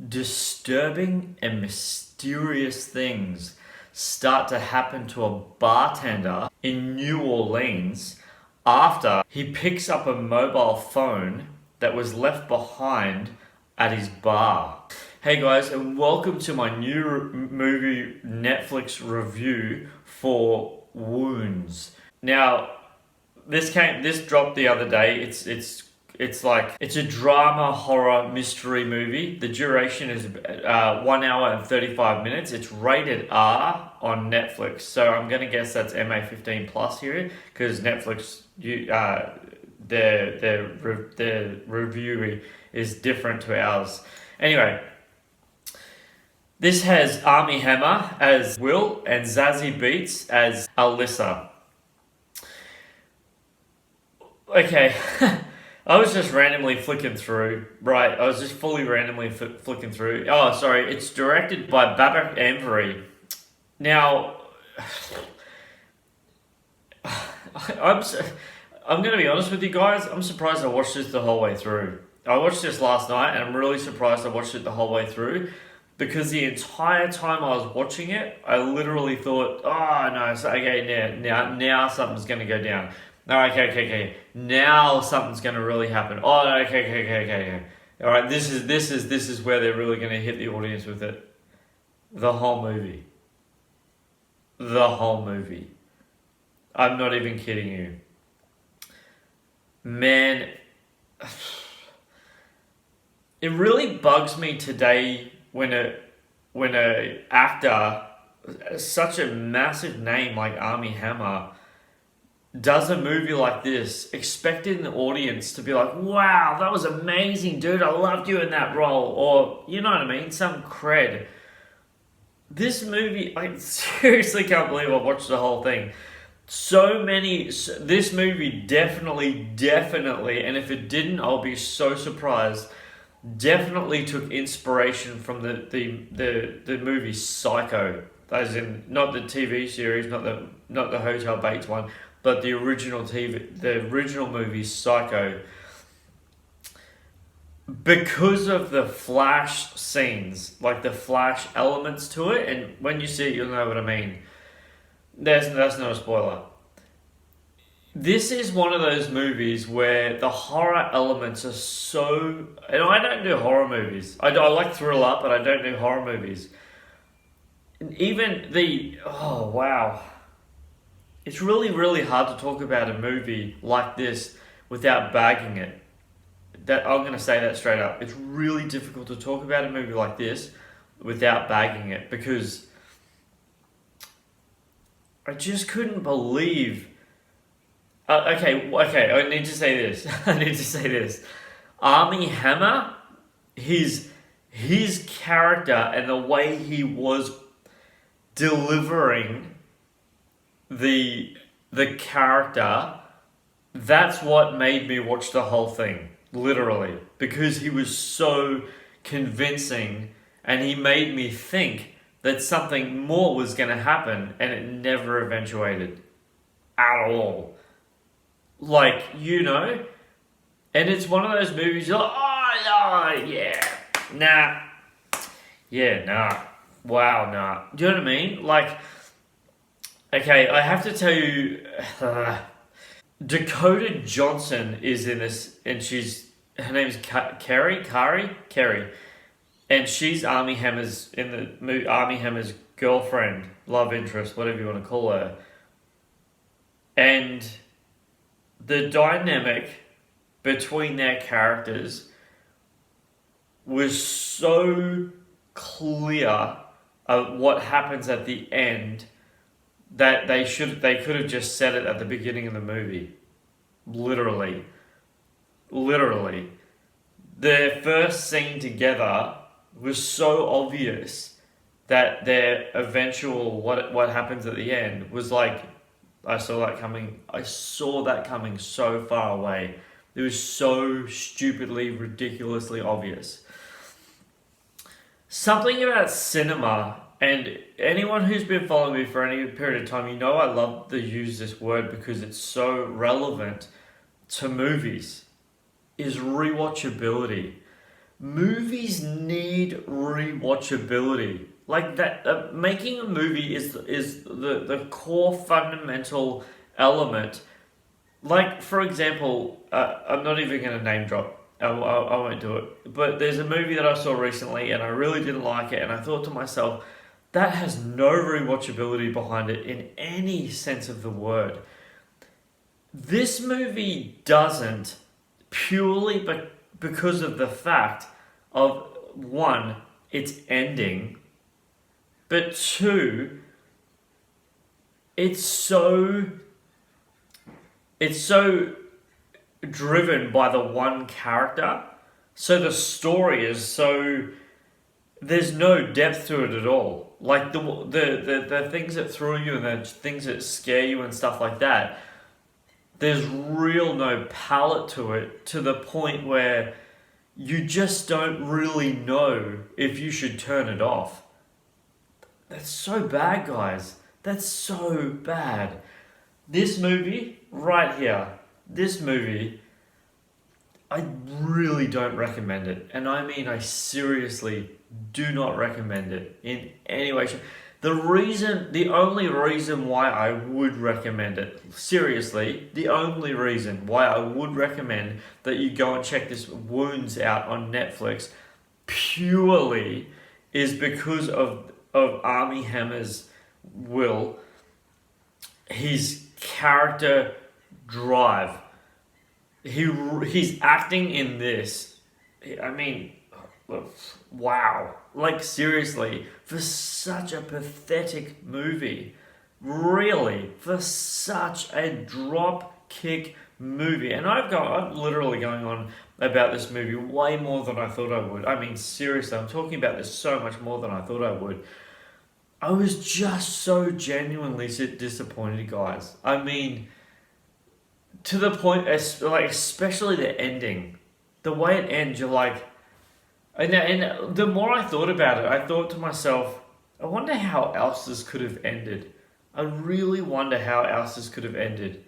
disturbing and mysterious things start to happen to a bartender in New Orleans after he picks up a mobile phone that was left behind at his bar. Hey guys, and welcome to my new movie Netflix review for Wounds. Now, this dropped the other day. It's a drama horror mystery movie. The duration is 1 hour and 35 minutes. It's rated R on Netflix, so I'm gonna guess that's MA 15 plus here because Netflix their review is different to ours. Anyway, this has Armie Hammer as Will and Zazie Beetz as Alyssa. Okay. I was just randomly flicking through, right? I was just fully randomly flicking through. Oh, sorry. It's directed by Babak Anvari. Now, I'm going to be honest with you guys. I'm surprised I watched this the whole way through. I watched this last night, and I'm really surprised I watched it the whole way through because the entire time I was watching it, I literally thought, oh no, so okay, now something's going to go down. No, okay. Now something's going to really happen. Oh, no, okay. All right, this is where they're really going to hit the audience with it. The whole movie. I'm not even kidding you. Man, it really bugs me today when a actor, such a massive name like Armie Hammer, does a movie like this, expecting the audience to be like, wow, that was amazing, dude, I loved you in that role, or, you know what I mean, some cred. This movie, I seriously can't believe I watched the whole thing. This movie definitely, and if it didn't, I'll be so surprised, definitely took inspiration from the movie Psycho, as in, not the TV series, not the Hotel Bates one, but the original movie Psycho, because of the flash scenes, like the flash elements to it, and when you see it, you'll know what I mean. That's not a spoiler. This is one of those movies where the horror elements are so, and I don't do horror movies. I like thriller, but I don't do horror movies. And even oh wow. It's really, really hard to talk about a movie like this without bagging it. I'm going to say that straight up. It's really difficult to talk about a movie like this without bagging it because I just couldn't believe. Okay. I need to say this. Armie Hammer, his character and the way he was delivering the character, that's what made me watch the whole thing, literally, because he was so convincing and he made me think that something more was going to happen, and it never eventuated at all, like, you know. And it's one of those movies you're like, oh yeah, nah, wow, nah, do you know what I mean? Like, okay, I have to tell you, Dakota Johnson is in this, and her name's Carrie, and she's Armie Hammer's girlfriend, love interest, whatever you want to call her. And the dynamic between their characters was so clear of what happens at the end that they could have just said it at the beginning of the movie. Literally. Their first scene together was so obvious that their eventual what happens at the end was like, I saw that coming so far away. It was so stupidly, ridiculously obvious. Something about cinema, and anyone who's been following me for any period of time, you know I love to use this word because it's so relevant to movies, is rewatchability. movies need rewatchability. Like that, making a movie is the core fundamental element. Like, for example, I'm not even going to name drop. I won't do it. But there's a movie that I saw recently and I really didn't like it. And I thought to myself, that has no rewatchability behind it in any sense of the word. This movie doesn't, purely because of the fact of, one, its ending, but two, it's so driven by the one character. So the story is so, there's no depth to it at all. Like the things that thrill you and the things that scare you and stuff like that, there's real no palette to it, to the point where you just don't really know if you should turn it off. That's so bad, guys. That's so bad. This movie right here, this movie, I really don't recommend it. And I mean, I seriously do not recommend it in any way. The only reason why I would recommend it, seriously, the only reason why I would recommend that you go and check this Wounds out on Netflix purely is because of Armie Hammer's his character drive. He's acting in this. I mean, wow. Like, seriously, for such a pathetic movie, really, for such a drop kick movie. And I'm literally going on about this movie way more than I thought I would. I mean, seriously, I'm talking about this so much more than I thought I would. I was just so genuinely disappointed, guys. I mean, to the point, like, especially the ending, the way it ends, you're like, and the more I thought about it, I thought to myself, I wonder how else this could have ended. I really wonder how else this could have ended.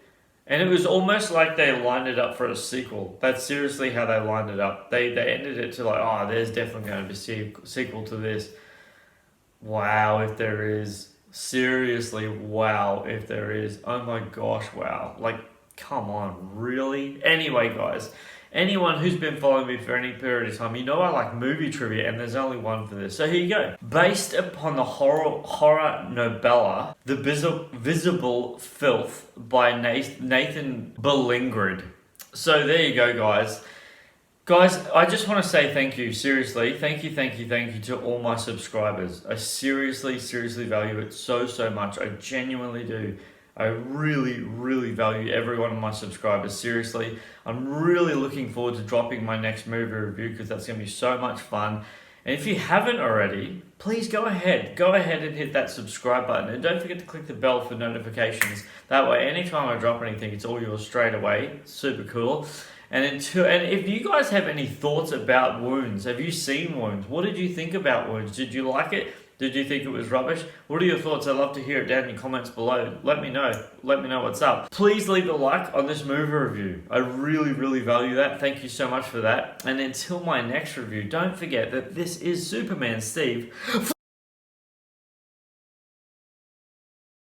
And it was almost like they lined it up for a sequel. That's seriously how they lined it up. They ended it to like, oh, there's definitely going to be a sequel to this. Wow, if there is. Seriously, wow, if there is. Oh my gosh, wow. Like, come on, really? Anyway, guys, anyone who's been following me for any period of time, you know I like movie trivia, and there's only one for this. So here you go. Based upon the horror novella, The Visible Filth by Nathan Bellingrid. So there you go, guys. Guys, I just want to say thank you, seriously. Thank you to all my subscribers. I seriously value it so much. I genuinely do. I really value every one of my subscribers, seriously. I'm really looking forward to dropping my next movie review because that's going to be so much fun. And if you haven't already, please go ahead and hit that subscribe button. And don't forget to click the bell for notifications. That way, anytime I drop anything, it's all yours straight away. Super cool. And if you guys have any thoughts about Wounds, have you seen Wounds? What did you think about Wounds? Did you like it? Did you think it was rubbish? What are your thoughts? I'd love to hear it down in the comments below. Let me know. Let me know what's up. Please leave a like on this movie review. I really value that. Thank you so much for that. And until my next review, don't forget that this is Superman Steve.